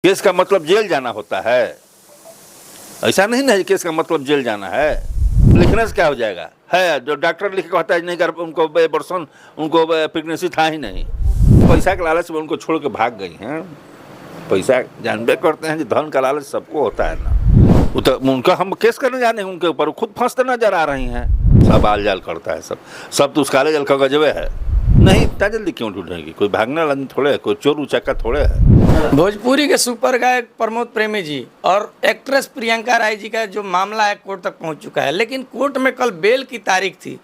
Case का मतलब jail जाना होता है, ऐसा नहीं ना केस का मतलब जेल जाना है। लिखने से क्या हो जाएगा? है जो डॉक्टर लिख के कहता है नहीं कर, उनको बरसन उनको प्रेगनेंसी था ही नहीं, पैसा के लालच में उनको छोड़ के भाग गई हैं। पैसा जानबे करते हैं कि धन का लालच सबको होता है ना। वो तो उनका हम केस करने जाने उनके ऊपर खुद फंसते नजर आ रही हैं। सब आल जाल करता है, सब तो उस काले जल का गजबे है। नहीं इतना जल्दी क्यों ढूंढेगी? कोई भागने वाला थोड़े है, कोई चोर उचक्का थोड़े है। भोजपुरी के सुपर गायक प्रमोद प्रेमी जी और एक्ट्रेस प्रियंका राय जी का जो मामला है कोर्ट तक पहुंच चुका है, लेकिन कोर्ट में कल बेल की तारीख थी।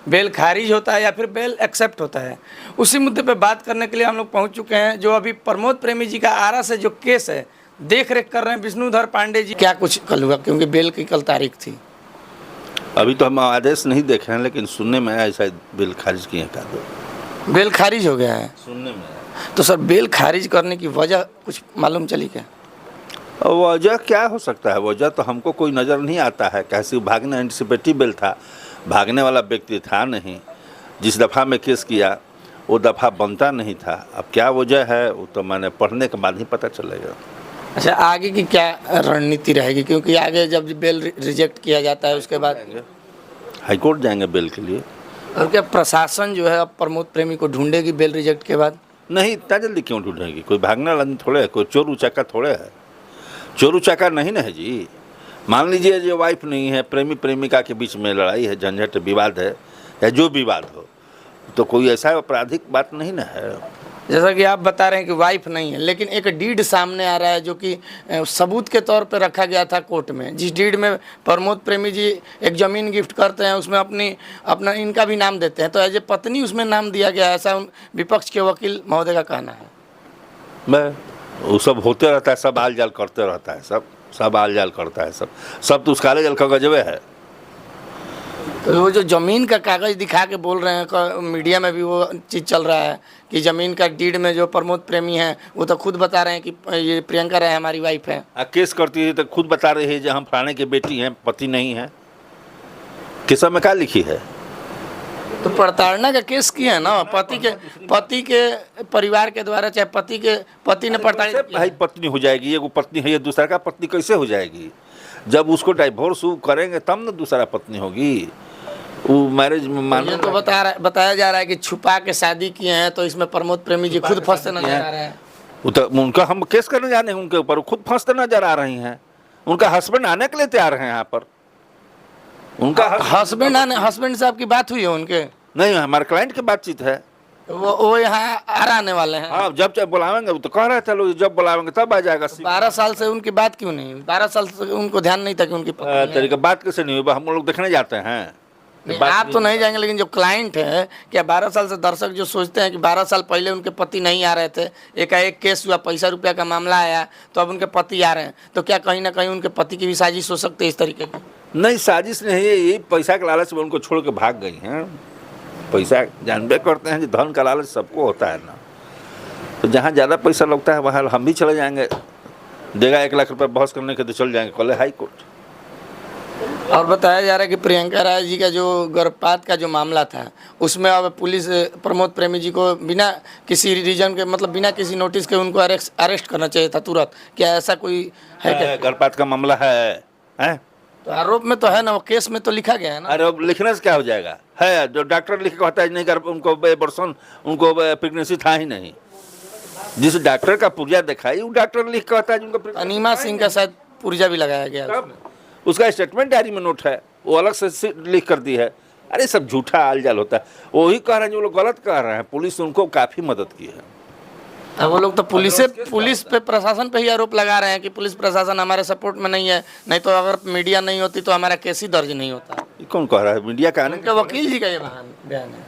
बेल खारिज होता है या फिर बेल एक्सेप्ट होता है, उसी मुद्दे पे बात करने के लिए हम लोग पहुंच चुके हैं। जो अभी प्रमोद प्रेमी जी का आरा से जो केस है देख रेख कर रहे हैं विष्णुधर पांडे जी। क्या कुछ कल हुआ, क्योंकि बेल की कल तारीख थी? अभी तो हम आदेश नहीं देखे हैं, लेकिन सुनने में आया शायद बेल खारिज किए का दो बेल खारिज हो गया है सुनने में। तो सर बेल खारिज करने की वजह कुछ मालूम चली क्या? वजह क्या हो सकता है? वजह तो हमको कोई नज़र नहीं आता है। कैसे भागने एंटिसिपेटिव बेल था, भागने वाला व्यक्ति था नहीं। जिस दफ़ा में केस किया वो दफ़ा बनता नहीं था। अब क्या वजह है वो तो मैंने पढ़ने के बाद ही पता चलेगा। अच्छा, आगे की क्या रणनीति रहेगी? क्योंकि आगे जब बेल रिजेक्ट किया जाता है उसके बाद हाईकोर्ट जाएंगे बेल के लिए। और क्या प्रशासन जो है अब प्रमोद प्रेमी को ढूंढेगी बेल रिजेक्ट के बाद? नहीं इतना जल्दी क्यों ढूंढेगी? कोई भागने वाला थोड़े है, कोई चोर उचक्का थोड़े है। चोर उचक्का नहीं ना है जी। मान लीजिए जो वाइफ नहीं है, प्रेमी प्रेमिका के बीच में लड़ाई है, झंझट विवाद है, या जो विवाद हो, तो कोई ऐसा आपराधिक बात नहीं ना है। जैसा कि आप बता रहे हैं कि वाइफ नहीं है, लेकिन एक डीड सामने आ रहा है जो कि सबूत के तौर पर रखा गया था कोर्ट में, जिस डीड में प्रमोद प्रेमी जी एक ज़मीन गिफ्ट करते हैं, उसमें अपना इनका भी नाम देते हैं, तो एज ए पत्नी उसमें नाम दिया गया, ऐसा विपक्ष के वकील महोदय का कहना है। मैं वो सब होते रहता है, सब आल जाल करते रहता है, सब आल जाल करता है, सब तो उस काले जल का गजबे है। तो वो जो ज़मीन का कागज़ दिखा के बोल रहे हैं, मीडिया में भी वो चीज़ चल रहा है कि ज़मीन का डीड में जो प्रमोद प्रेमी हैं वो तो खुद बता रहे हैं कि ये प्रियंका राय हमारी वाइफ है। केस करती है तो खुद बता रही है कि हम फलाने की बेटी हैं, पति नहीं है। किस में क्या लिखी है? तो प्रताड़ना का केस किया है ना, पति के परिवार के द्वारा, चाहे पति ने प्रताड़ित। भाई पत्नी हो जाएगी, ये पत्नी है, ये दूसरा का पत्नी कैसे हो जाएगी? जब उसको डाइवोर्स करेंगे तब ना दूसरा पत्नी होगी। वो मैरिज में ये तो बताया जा रहा है कि छुपा के शादी किए हैं, तो इसमें प्रमोद प्रेमी जी खुद फंसते नजर आ रहे हैं। वो तो उनका हम केस करने जाने उनके ऊपर खुद फंसते नजर आ रही हैं। उनका हस्बैंड आने के लिए तैयार है यहाँ पर। उनका हस्बैंड साहब की बात हुई है उनके? नहीं, हमारे क्लाइंट की बातचीत है। वो यहाँ आने वाले हैं। हाँ, जब बुलावेंगे वो तो कह रहे थे लोग, जब बुलावेंगे तब आ जाएगा। 12 साल से उनकी बात क्यों नहीं? 12 साल से उनको ध्यान नहीं था कि उनकी तरीका बात कैसे नहीं हुई? हम लोग देखने जाते हैं। आप तो नहीं जाएंगे, लेकिन जो क्लाइंट है, क्या 12 साल से दर्शक जो सोचते हैं कि 12 साल पहले उनके पति नहीं आ रहे थे, एकाएक केस हुआ, पैसा रुपया का मामला आया, तो अब उनके पति आ रहे हैं, तो क्या कहीं ना कहीं उनके पति की भी साजिश हो सकती है इस तरीके की? नहीं, साजिश नहीं है, यही पैसा के लालच में उनको छोड़ के भाग गई हैं। पैसा जानबे करते हैं कि धन का लालच सबको होता है ना। तो जहाँ ज़्यादा पैसा लगता है वहाँ हम भी चले जाएंगे। देगा 1 लाख रुपये बहस करने के तो चल जाएंगे कल हाई कोर्ट। और बताया जा रहा है कि प्रियंका राय जी का जो गर्भपात का जो मामला था, उसमें अब पुलिस प्रमोद प्रेमी जी को बिना किसी रीजन के, मतलब बिना किसी नोटिस के उनको अरेस्ट करना चाहिए था तुरंत। क्या ऐसा कोई है क्या? गर्भपात का मामला है? तो आरोप में तो है ना, वो केस में तो लिखा गया है ना। अरे अब लिखने से क्या हो जाएगा? है जो डॉक्टर लिख के कहता है नहीं कर, उनको बरसन उनको प्रेगनेंसी था ही नहीं। जिस डॉक्टर का पुर्जा दिखाई वो डॉक्टर लिख के कहता है उनको। अनीमा सिंह का शायद पुर्जा भी लगाया गया, उसका स्टेटमेंट डायरी में नोट है, वो अलग से लिख कर दी है। अरे सब झूठा आल जाल होता है। वही कह रहे हैं जो लोग गलत कह रहे हैं। पुलिस ने उनको काफ़ी मदद की है। अब वो लोग तो पुलिस पे, प्रशासन पे ही आरोप लगा रहे हैं कि पुलिस प्रशासन हमारे सपोर्ट में नहीं है, नहीं तो अगर मीडिया नहीं होती तो हमारा केस ही दर्ज नहीं होता। कौन कह रहा है? मीडिया का आने का वकील जी का ये बयान है।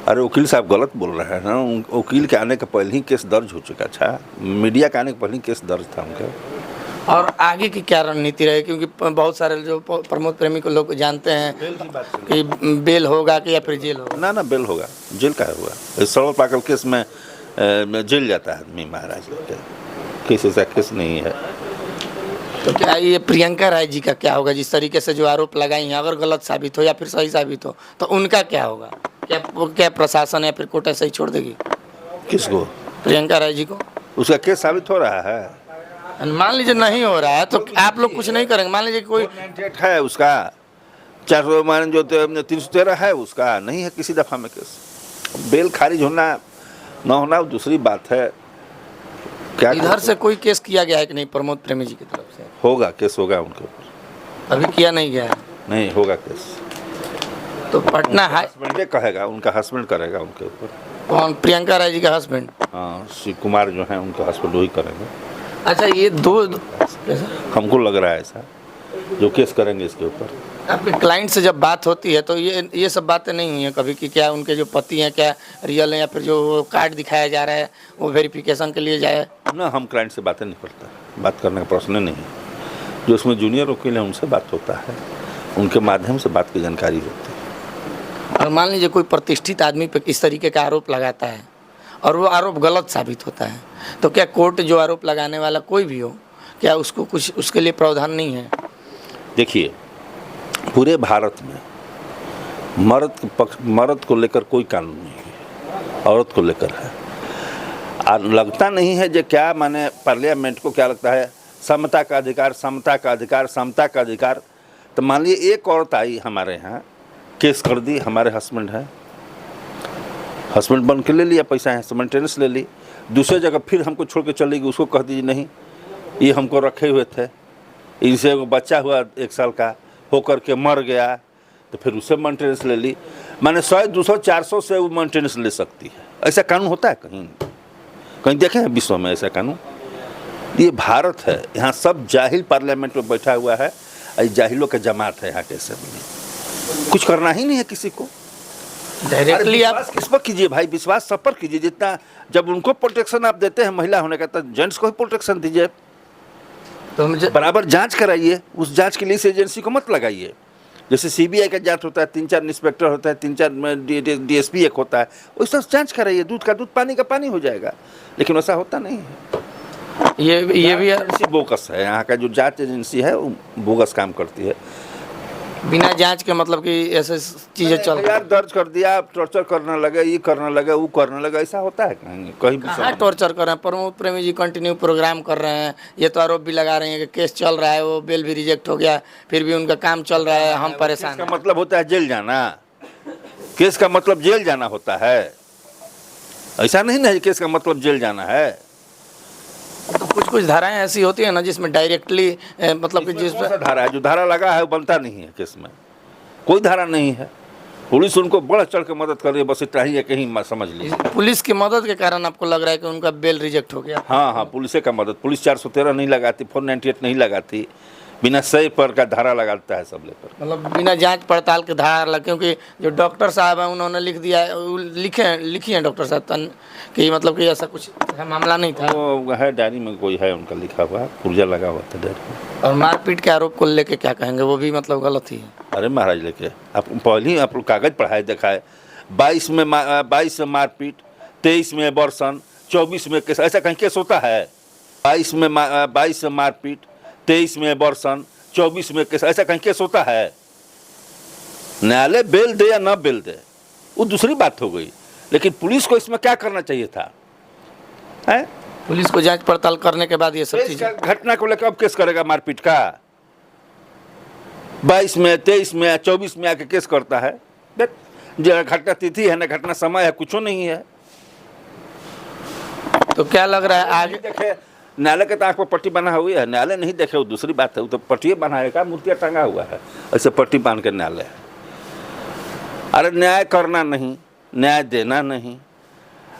अरे वकील साहब गलत बोल रहे हैं ना। वकील के आने के पहले ही केस दर्ज हो चुका था। मीडिया के आने के पहले ही केस दर्ज था उनका। और आगे की क्या रणनीति रहे? क्योंकि बहुत सारे जो प्रमोद प्रेमी को लोग जानते हैं कि बेल होगा कि या फिर जेल होगा। ना बेल होगा, जेल का होगा। इस सड़क पाकल केस में जेल जाता है आदमी। महाराज केस ऐसा केस नहीं है। तो क्या ये प्रियंका राय जी का क्या होगा? जिस तरीके से जो आरोप लगाई हैं, अगर गलत साबित हो या फिर सही साबित हो, तो उनका क्या होगा? क्या प्रशासन या फिर कोर्ट ऐसे ही छोड़ देगी? किसको? प्रियंका राय जी को। उसका केस साबित हो रहा है। मान लीजिए नहीं हो रहा है तो आप लोग कुछ नहीं करेंगे। मान लीजिए कोई 498 है उसका, 400 मान जो 313 है उसका, नहीं है किसी दफ़ा में केस। बेल खारिज होना ना होना वो दूसरी बात है। क्या इधर से कोई केस किया गया है कि नहीं प्रमोद प्रेमी जी की तरफ से? होगा, केस होगा उनके ऊपर। अभी किया नहीं गया है? नहीं होगा केस। तो पटना हाई हस्बैंड कहेगा, उनका हस्बैंड करेगा उनके ऊपर। कौन? प्रियंका राय जी का हस्बैंड? हाँ, शिव कुमार जो है उनका हस्बैंड वही करेंगे। अच्छा, ये दो हमको लग रहा है ऐसा, जो केस करेंगे इसके ऊपर। आपके क्लाइंट से जब बात होती है तो ये सब बातें नहीं हुई हैं कभी कि क्या उनके जो पति हैं क्या रियल हैं, या फिर जो कार्ड दिखाया जा रहा है वो वेरिफिकेशन के लिए जाए? ना, हम क्लाइंट से बातें नहीं करते, बात करने का प्रश्न नहीं है। जो उसमें जूनियर वकील हैं उनसे बात होता है, उनके माध्यम से बात की जानकारी होती है। और मान लीजिए कोई प्रतिष्ठित आदमी पे इस तरीके का आरोप लगाता है और वो आरोप गलत साबित होता है, तो क्या कोर्ट जो आरोप लगाने वाला कोई भी हो, क्या उसको कुछ उसके लिए प्रावधान नहीं है? देखिए, पूरे भारत में मर्द को लेकर कोई कानून नहीं है, औरत को लेकर है। और लगता नहीं है जो क्या माने पार्लियामेंट को क्या लगता है, समता का अधिकार, समता का अधिकार, समता का अधिकार। तो मान लीजिए एक औरत आई हमारे यहाँ, केस कर दी, हमारे हस्बैंड है, हस्बैंड बन के ले लिया, पैसा है मेंटेनेंस ले ली, दूसरे जगह फिर हमको छोड़ के चलेगी, उसको कह दीजिए नहीं ये हमको रखे हुए थे, इनसे वो बच्चा हुआ 1 साल का होकर के मर गया, तो फिर उससे मेंटेनेंस ले ली। माने 100, 200, 400 से वो मेंटेनेंस ले सकती है। ऐसा कानून होता है कहीं? कहीं देखे हैं विश्व में ऐसा कानून? ये भारत है, यहाँ सब जाहिल पार्लियामेंट में बैठा हुआ है, जाहिलों का जमात है यहाँ के असेंबली। कुछ करना ही नहीं है किसी को। डायरेक्टली आप किस पर कीजिए भाई, विश्वास सब पर कीजिए। जितना जब उनको प्रोटेक्शन आप देते हैं महिला होने का, तो जेंट्स को ही प्रोटेक्शन दीजिए। तो मुझे बराबर जांच कराइए, उस जांच के लिए इस एजेंसी को मत लगाइए। जैसे सीबीआई का जांच होता है, 3-4 इंस्पेक्टर होता है, 3-4 डीएसपी एक होता है, वैसा जांच कराइए, दूध का दूध पानी का पानी हो जाएगा। लेकिन वैसा होता नहीं है। ये भी एजेंसी बोगस है, यहाँ का जो जांच एजेंसी है वो बोगस काम करती है। बिना जांच के मतलब कि ऐसे चीज़ें चल यार दर्ज कर दिया, टॉर्चर करने लगे, ये करने लगे, वो करने लगे, ऐसा होता है कहीं भी? कहाँ टॉर्चर कर रहे हैं? प्रमोद प्रेमी जी कंटिन्यू प्रोग्राम कर रहे हैं, ये तो आरोप भी लगा रहे हैं कि केस चल रहा है, वो बेल भी रिजेक्ट हो गया, फिर भी उनका काम चल रहा है, हम परेशान हैं। मतलब होता है जेल जाना, केस का मतलब जेल जाना होता है। ऐसा नहीं ना, केस का मतलब जेल जाना है। तो कुछ धाराएं ऐसी होती है ना जिसमें डायरेक्टली मतलब कि जिसमें धारा है, जो धारा लगा है वो बनता नहीं है केस में, कोई धारा नहीं है। पुलिस उनको बढ़ चढ़ के मदद कर रही है, बस इतना ही है, कहीं समझ लीजिए। पुलिस की मदद के कारण आपको लग रहा है कि उनका बेल रिजेक्ट हो गया? हाँ, पुलिस का मदद। पुलिस 413 नहीं लगाती, 498 नहीं लगाती, बिना सही पर का धारा लगाता है सब लेकर, मतलब बिना जांच पड़ताल के धारा। क्योंकि जो डॉक्टर साहब हैं उन्होंने लिख दिया है, लिखी है डॉक्टर साहब कि मतलब कि ऐसा कुछ मामला नहीं था। वो है डायरी में, कोई है उनका लिखा हुआ, पुर्जा लगा हुआ था डायरी में। और मारपीट के आरोप को लेके क्या कहेंगे? वो भी मतलब गलत ही है। अरे महाराज, लेके आप पहले ही आप लोग कागज पढ़ाए दिखाए, 22 में मारपीट, 23 में वर्षण, 24 में केस। ऐसा कहीं केस होता है? 22 में मारपीट, 23 में वर्षण, 24 में केस। ऐसा कहीं केस होता है? न्यायालय बेल दे या ना बेल दे वो दूसरी बात हो गई, लेकिन पुलिस को इसमें क्या करना चाहिए था? है पुलिस को जांच पड़ताल करने के बाद ये सब चीजें। घटना को लेकर अब केस करेगा मारपीट का? 22 में, 23 में, 24 में आके केस करता है। जो घटना तिथि है ना घटना समय है, कुछ नहीं है। तो क्या लग रहा है आगे देखे न्यायालय के आँख पर पट्टी बना हुई है, न्यायालय नहीं देखे वो दूसरी बात है। वो तो पट्टी बनाएगा, मूर्तियाँ टंगा हुआ है, ऐसे पट्टी बांध के न्यायालय। अरे न्याय करना नहीं, न्याय देना नहीं।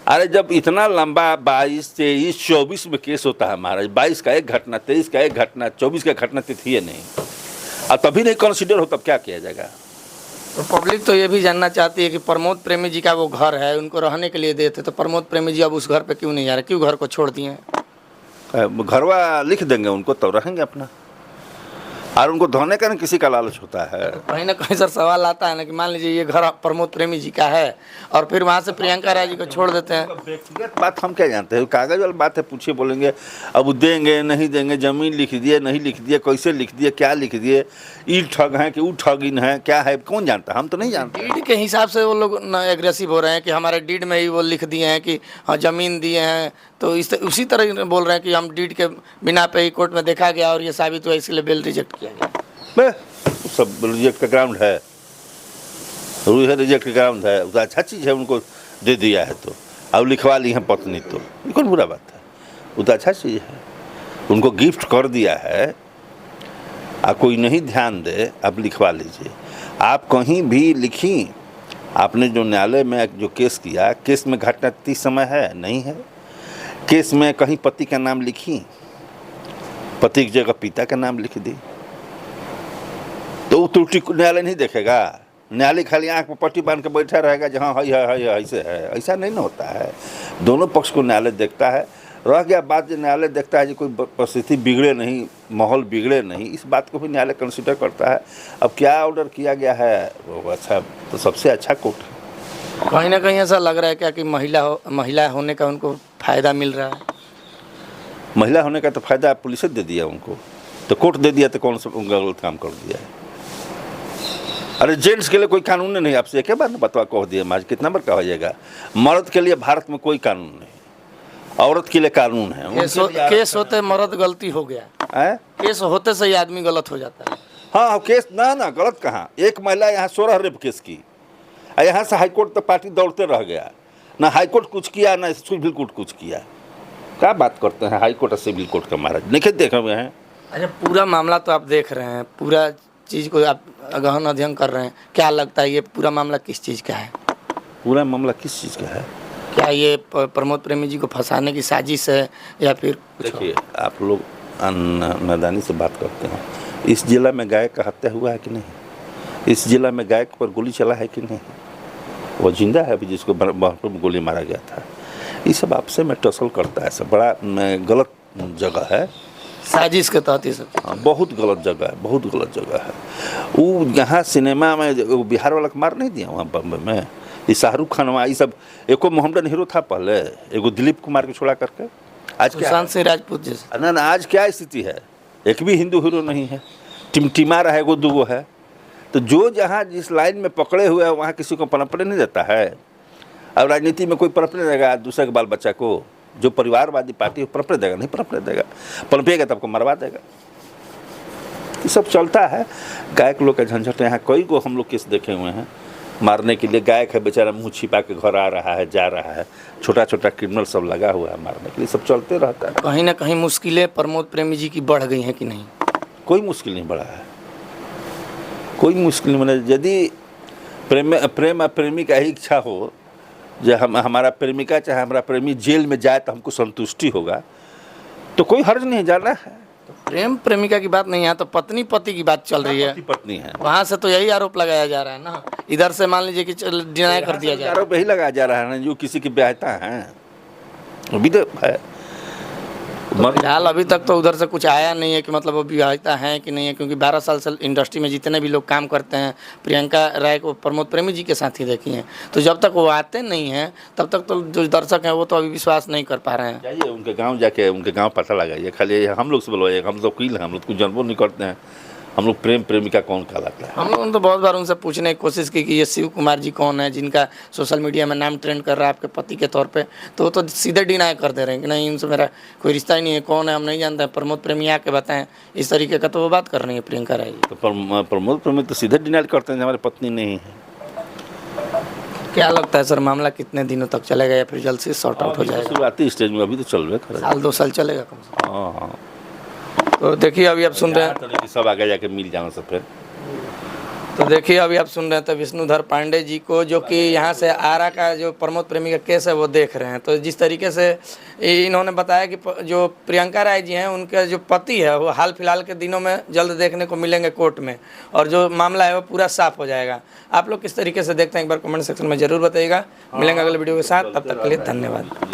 अरे जब इतना लंबा 22, 23, 24 में केस होता है महाराज, 22 का एक घटना, 23 का एक घटना, 24 का घटना तिथि है नहीं, और तभी नहीं कंसिडर हो, तब क्या किया जाएगा? तो पब्लिक तो ये भी जानना चाहती है कि प्रमोद प्रेमी जी का वो घर है, उनको रहने के लिए देते, तो प्रमोद प्रेमी जी अब उस घर पे क्यों नहीं जा रहे, क्यों घर को छोड़ दिए? घरवा लिख देंगे उनको तो रहेंगे अपना। और उनको धोने का ना किसी का लालच होता है। कहीं ना कहीं सर सवाल आता है ना कि मान लीजिए ये घर प्रमोद प्रेमी जी का है और फिर वहाँ से प्रियंका राय जी को छोड़ देते हैं। व्यक्तिगत बात हम क्या जानते हैं, कागज वाली बात है, पूछिए बोलेंगे अब वो देंगे नहीं देंगे, जमीन लिख दिए नहीं लिख दिए, कैसे लिख दिए, क्या लिख दिए, ई ठग हैं कि वो ठगिन है, क्या है, कौन जानता, हम तो नहीं जानते। डीड के हिसाब से वो लोग ना एग्रेसिव हो रहे हैं कि हमारे डीड में ही वो लिख दिए हैं कि हाँ जमीन दिए हैं, तो उसी तरह बोल रहे हैं कि हम डीड के बिना पे ही कोर्ट में देखा गया और ये साबित हुआ, इसलिए बेल रिजेक्ट किया गया। सब रिजेक्ट का ग्राउंड है, रिजेक्ट का ग्राउंड है, तो अच्छा चीज़ है, उनको दे दिया है तो अब लिखवा ली है पत्नी, तो ये कौन बुरा बात है, वो तो अच्छा चीज़ है, उनको गिफ्ट कर दिया है। आप कोई नहीं ध्यान दे, आप लिखवा लीजिए। आप कहीं भी लिखी, आपने जो न्यायालय में जो केस किया, केस में घटना 30 समय है नहीं है, केस में कहीं पति का नाम लिखी, पति की जगह पिता का नाम लिख दी, तो वो त्रुटि न्यायालय नहीं देखेगा। न्यायालय खाली आंख पर पट्टी बांध के बैठा रहेगा जहाँ है ऐसे है, ऐसा नहीं ना होता है। दोनों पक्ष को न्यायालय देखता है। रह गया बात जो न्यायालय देखता है कि कोई परिस्थिति बिगड़े नहीं, माहौल बिगड़े नहीं, इस बात को भी न्यायालय कंसिडर करता है। अब क्या ऑर्डर किया गया है वो अच्छा, तो सबसे अच्छा कोर्ट है। कहीं ना कहीं ऐसा लग रहा है क्या कि महिला होने का उनको फ़ायदा मिल रहा है? महिला होने का तो फायदा पुलिस दे दिया उनको, तो कोर्ट दे दिया, तो कौन सा गलत काम कर दिया है। अरे जेंट्स के लिए कोई कानून नहीं, आपसे एक बार ना बतवा कह दिया, आज कितना बार कहा जाएगा। मर्द के लिए भारत में कोई कानून नहीं, औरत के लिए कानून है। केस होते मर्द गलती हो गया है? केस होते से ही आदमी गलत हो जाता है। हाँ केस ना गलत कहाँ, एक महिला यहाँ 16 रेप केस की, यहाँ से हाईकोर्ट तक पार्टी दौड़ते रह गया, ना हाईकोर्ट कुछ किया ना सिविल कोर्ट कुछ किया। क्या बात करते हैं हाईकोर्ट और सिविल कोर्ट का, महाराज नहीं देखे हुए हैं। अच्छा, पूरा मामला तो आप देख रहे हैं, पूरा चीज़ को आप गहन अध्ययन कर रहे हैं, क्या लगता है ये पूरा मामला किस चीज़ का है? पूरा मामला किस चीज़ का है? क्या ये प्रमोद प्रेमी जी को फंसाने की साजिश है या फिर? देखिए आप लोग नादानी से बात करते हैं। इस जिला में गाय का हत्या हुआ है कि नहीं? इस जिला में गाय पर गोली चला है कि नहीं? वो जिंदा है अभी, जिसको बहरपुर में गोली मारा गया था। ये सब आपसे में टसल करता है, सब बड़ा गलत जगह है, साजिश के तहत ये सब। बहुत गलत जगह है, बहुत गलत जगह है। वो यहाँ सिनेमा में बिहार वाला मार नहीं दिया, वहाँ बम्बे में ये शाहरुख खान, वहाँ ये सब एको मोहम्मदन हीरो था पहले, एगो दिलीप कुमार के छोड़ा करके। आज क्या सुशांत सिंह राजपूत जैसे ना, आज क्या स्थिति है, एक भी हिंदू हीरो नहीं है, टिमटिमा रहा है, एगो दूगो है। तो जो जहाँ जिस लाइन में पकड़े हुए है वहाँ किसी को पनपने नहीं देता है। अब राजनीति में कोई पनपने देगा दूसरे के बाल बच्चा को? जो परिवारवादी पार्टी पनपने देगा? नहीं पनपने देगा, पनपेगा तब को मरवा देगा। ये सब चलता है। गायक लोग का झंझट यहाँ कई को हम लोग केस देखे हुए हैं, मारने के लिए। गायक है बेचारा, मुंह छिपा के घर आ रहा है, जा रहा है, छोटा छोटा क्रिमिनल सब लगा हुआ है मारने के लिए, सब चलते रहता है। कहीं ना कहीं मुश्किलें प्रमोद प्रेमी जी की बढ़ गई हैं कि नहीं? कोई मुश्किल नहीं बढ़ा है, कोई मुश्किल नहीं। मैंने यदि प्रेम प्रेमी का ही इच्छा हो, जो हमारा प्रेमिका चाहे हमारा प्रेमी जेल में जाए तो हमको संतुष्टि होगा, तो कोई हर्ज नहीं, जाना है। तो प्रेम प्रेमिका की बात नहीं है, तो पत्नी पति की बात चल रही है। पत्नी है, वहाँ से तो यही आरोप लगाया जा रहा है ना, इधर से मान लीजिए कि डिनाई कर दिया जा रहा है। आरोप यही लगाया जा रहा है ना, जो किसी की ब्याहता है अभी तो है। फिलहाल अभी तक तो उधर से कुछ आया नहीं है कि मतलब वो विवाहिता है कि नहीं है, क्योंकि 12 साल से इंडस्ट्री में जितने भी लोग काम करते हैं प्रियंका राय को प्रमोद प्रेमी जी के साथ ही देखी हैं। तो जब तक वो आते नहीं हैं तब तक तो जो दर्शक हैं वो तो अभी विश्वास नहीं कर पा रहे हैं। जाइए उनके गांव जाके उनके गांव पता लगाइए, खाली हम लोग से बोलवाइए, हम लोग वकील हैं, हम लोग कुछ जानबो नहीं करते हैं, हम लोग प्रेम प्रेमिका कौन कहलाता है। हम लोगों ने तो बहुत बार उनसे पूछने की कोशिश की कि ये शिव कुमार जी कौन है जिनका सोशल मीडिया में नाम ट्रेंड कर रहा है आपके पति के तौर पे, तो वो तो सीधे डिनाई कर दे रहे हैं कि नहीं इनसे मेरा कोई रिश्ता ही नहीं है, कौन है हम नहीं जानते हैं, प्रमोद प्रेमी आके बताएं, इस तरीके का तो वो बात कर रही है प्रियंका राय जी। तो प्रमोद प्रेमी तो सीधे डिनाई करते हैं हमारी पत्नी नहीं है। क्या लगता है सर मामला कितने दिनों तक चलेगा या फिर जल्द से सॉर्ट आउट हो जाएगा? शुरुआती स्टेज में अभी तो चल रहा है, साल 2 साल चलेगा कम से कम। हाँ। तो देखिए अभी आप सुन रहे हैं, सब आगे जाके मिल जाना सब फिर। तो देखिए अभी आप सुन रहे हैं तो विष्णुधर पांडे जी को, जो कि यहाँ से आरा का जो प्रमोद प्रेमी का केस है वो देख रहे हैं। तो जिस तरीके से इन्होंने बताया कि जो प्रियंका राय जी हैं उनके जो पति है वो हाल फिलहाल के दिनों में जल्द देखने को मिलेंगे कोर्ट में, और जो मामला है वो पूरा साफ हो जाएगा। आप लोग किस तरीके से देखते हैं एक बार कमेंट सेक्शन में ज़रूर बताइएगा। मिलेंगे अगले वीडियो के साथ, तब तक के लिए धन्यवाद।